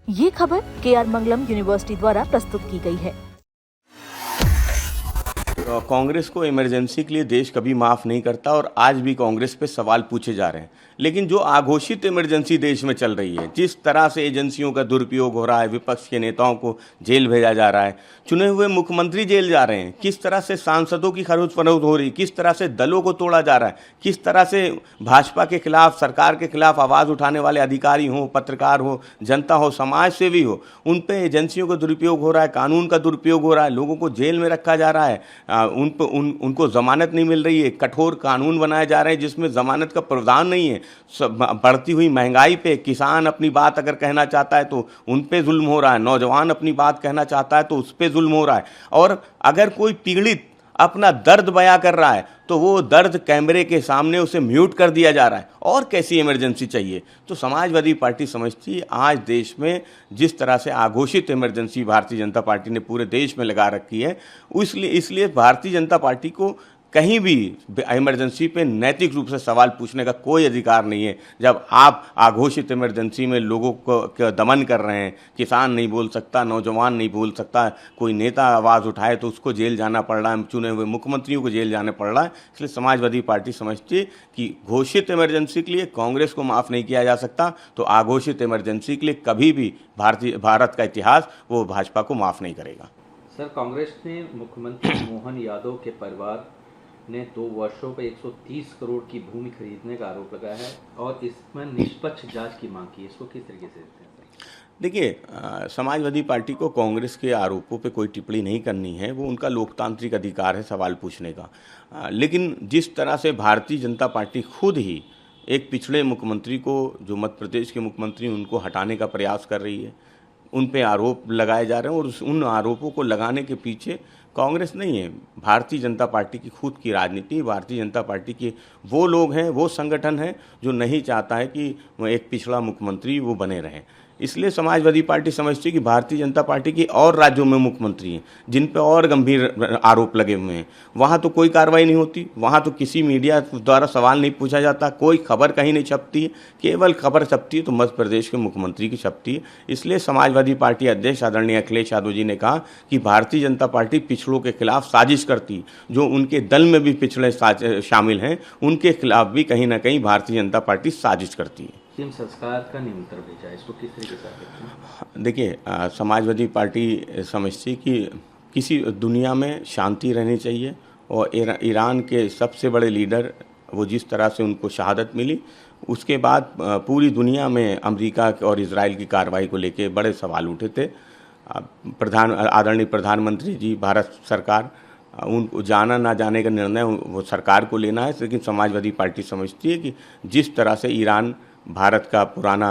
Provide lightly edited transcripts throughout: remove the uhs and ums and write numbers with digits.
ये खबर KR मंगलम university द्वारा प्रस्तुत की गई है। कांग्रेस को इमरजेंसी के लिए देश कभी माफ़ नहीं करता और आज भी कांग्रेस पे सवाल पूछे जा रहे हैं। लेकिन जो आघोषित इमरजेंसी देश में चल रही है, जिस तरह से एजेंसियों का दुरुपयोग हो रहा है, विपक्ष के नेताओं को जेल भेजा जा रहा है, चुने हुए मुख्यमंत्री जेल जा रहे हैं, किस तरह से सांसदों की खरीद फरोख्त हो रही, किस तरह से दलों को तोड़ा जा रहा है, किस तरह से भाजपा के खिलाफ, सरकार के खिलाफ आवाज़ उठाने वाले अधिकारी हों, पत्रकार हो, जनता हो, समाज सेवी हो, उन पर एजेंसियों का दुरुपयोग हो रहा है, कानून का दुरुपयोग हो रहा है, लोगों को जेल में रखा जा रहा है, उनको जमानत नहीं मिल रही है, कठोर कानून बनाए जा रहे हैं जिसमें जमानत का प्रावधान नहीं है। बढ़ती हुई महंगाई पे किसान अपनी बात अगर कहना चाहता है तो उन पे जुल्म हो रहा है, नौजवान अपनी बात कहना चाहता है तो उस पे जुल्म हो रहा है, और अगर कोई पीड़ित अपना दर्द बयां कर रहा है तो वो दर्द कैमरे के सामने उसे म्यूट कर दिया जा रहा है। और कैसी इमरजेंसी चाहिए? तो समाजवादी पार्टी समझती है आज देश में जिस तरह से आघोषित इमरजेंसी भारतीय जनता पार्टी ने पूरे देश में लगा रखी है, इसलिए भारतीय जनता पार्टी को कहीं भी इमरजेंसी पे नैतिक रूप से सवाल पूछने का कोई अधिकार नहीं है। जब आप आघोषित इमरजेंसी में लोगों को दमन कर रहे हैं, किसान नहीं बोल सकता, नौजवान नहीं बोल सकता, कोई नेता आवाज़ उठाए तो उसको जेल जाना पड़ रहा है, चुने हुए मुख्यमंत्रियों को जेल जाने पड़ रहा है। इसलिए समाजवादी पार्टी समझती है कि घोषित इमरजेंसी के लिए कांग्रेस को माफ़ नहीं किया जा सकता, तो आघोषित इमरजेंसी के लिए कभी भी भारत का इतिहास वो भाजपा को माफ़ नहीं करेगा। सर, कांग्रेस ने मुख्यमंत्री मोहन यादव के परिवार ने 2 वर्षों में 130 करोड़ की भूमि खरीदने का आरोप लगाया है और इसमें निष्पक्ष जांच की मांग की है। इसको किस तरीके से देखते हैं? देखिए, समाजवादी पार्टी को कांग्रेस के आरोपों पे कोई टिप्पणी नहीं करनी है, वो उनका लोकतांत्रिक अधिकार है सवाल पूछने का। लेकिन जिस तरह से भारतीय जनता पार्टी खुद ही एक पिछड़े मुख्यमंत्री को, जो मध्य प्रदेश के मुख्यमंत्री, उनको हटाने का प्रयास कर रही है, उन पे आरोप लगाए जा रहे हैं, और उन आरोपों को लगाने के पीछे कांग्रेस नहीं है, भारतीय जनता पार्टी की खुद की राजनीति, भारतीय जनता पार्टी के वो लोग हैं, वो संगठन हैं जो नहीं चाहता है कि एक पिछड़ा मुख्यमंत्री वो बने रहें। इसलिए समाजवादी पार्टी समझती है कि भारतीय जनता पार्टी की और राज्यों में मुख्यमंत्री हैं जिन पे और गंभीर आरोप लगे हुए हैं, वहाँ तो कोई कार्रवाई नहीं होती, वहाँ तो किसी मीडिया द्वारा सवाल नहीं पूछा जाता, कोई खबर कहीं नहीं छपती है, केवल खबर छपती है तो मध्य प्रदेश के मुख्यमंत्री की छपती है। इसलिए समाजवादी पार्टी अध्यक्ष आदरणीय अखिलेश यादव जी ने कहा कि भारतीय जनता पार्टी पिछड़ों के खिलाफ साजिश करती है, जो उनके दल में भी पिछड़े शामिल हैं उनके खिलाफ भी कहीं ना कहीं भारतीय जनता पार्टी साजिश करती है। संस्कार का निमंत्रण भेजा, इसको किस तरीके से? देखिए, समाजवादी पार्टी समझती कि किसी दुनिया में शांति रहनी चाहिए, और ईरान के सबसे बड़े लीडर, वो जिस तरह से उनको शहादत मिली, उसके बाद पूरी दुनिया में अमेरिका और इजराइल की कार्रवाई को लेके बड़े सवाल उठे थे। आदरणीय प्रधानमंत्री जी, भारत सरकार, उनको जाना ना जाने का निर्णय वो सरकार को लेना है, लेकिन समाजवादी पार्टी समझती है कि जिस तरह से ईरान भारत का पुराना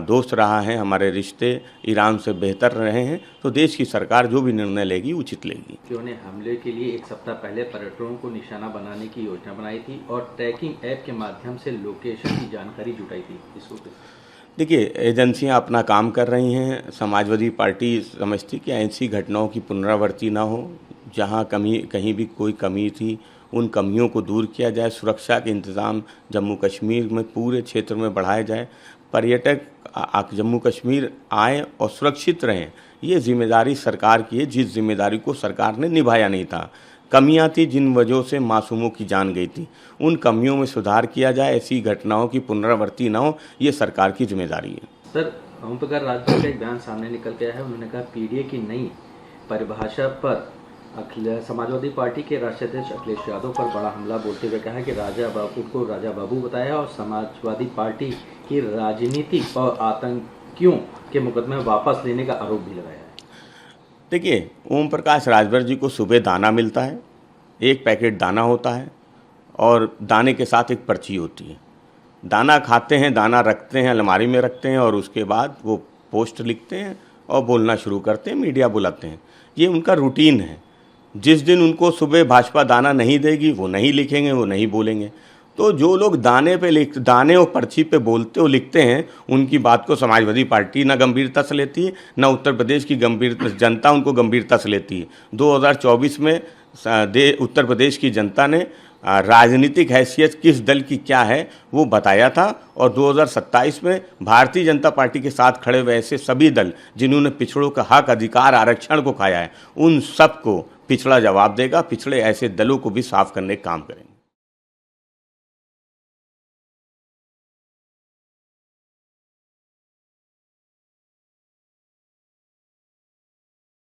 दोस्त रहा है, हमारे रिश्ते ईरान से बेहतर रहे हैं, तो देश की सरकार जो भी निर्णय लेगी उचित लेगी। उन्होंने हमले के लिए 1 सप्ताह पहले पर्यटकों को निशाना बनाने की योजना बनाई थी और ट्रैकिंग ऐप के माध्यम से लोकेशन की जानकारी जुटाई थी। इसको देखिए, एजेंसियां अपना काम कर रही हैं। समाजवादी पार्टी समझती कि ऐसी घटनाओं की पुनरावृत्ति ना हो, जहां कहीं भी कोई कमी थी उन कमियों को दूर किया जाए, सुरक्षा के इंतज़ाम जम्मू कश्मीर में पूरे क्षेत्र में बढ़ाया जाए, पर्यटक जम्मू कश्मीर आए और सुरक्षित रहें, ये जिम्मेदारी सरकार की है, जिस जिम्मेदारी को सरकार ने निभाया नहीं था। कमियां थी जिन वजहों से मासूमों की जान गई थी, उन कमियों में सुधार किया जाए, ऐसी घटनाओं की पुनरावृत्ति ना हो, ये सरकार की जिम्मेदारी है। सर, ओम प्रकाश राजभर का एक बयान सामने निकल के आया है। उन्होंने कहा पीडीए की नई परिभाषा पर समाजवादी पार्टी के राष्ट्रीय अध्यक्ष अखिलेश यादव पर बड़ा हमला बोलते हुए कहा कि राजा बाबू को राजा बाबू बताया और समाजवादी पार्टी की राजनीति और आतंकियों के मुकदमे वापस लेने का आरोप भी लगाया है। देखिए, ओम प्रकाश राजभर जी को सुबह दाना मिलता है, एक पैकेट दाना होता है और दाने के साथ एक पर्ची होती है। दाना खाते हैं, दाना रखते हैं, अलमारी में रखते हैं और उसके बाद वो पोस्ट लिखते हैं और बोलना शुरू करते हैं, मीडिया बुलाते हैं। ये उनका रूटीन है। जिस दिन उनको सुबह भाजपा दाना नहीं देगी वो नहीं लिखेंगे, वो नहीं बोलेंगे। तो जो लोग दाने और पर्ची पे बोलते और लिखते हैं, उनकी बात को समाजवादी पार्टी ना गंभीरता से लेती है, ना उत्तर प्रदेश की जनता उनको गंभीरता से लेती है। 2024 में उत्तर प्रदेश की जनता ने राजनीतिक हैसियत किस दल की क्या है वो बताया था। और 2027 में भारतीय जनता पार्टी के साथ खड़े हुए ऐसे सभी दल जिन्होंने पिछड़ों का हक, अधिकार, आरक्षण को खाया है, उन सबको पिछड़ा जवाब देगा। पिछड़े ऐसे दलों को भी साफ करने का काम करेंगे।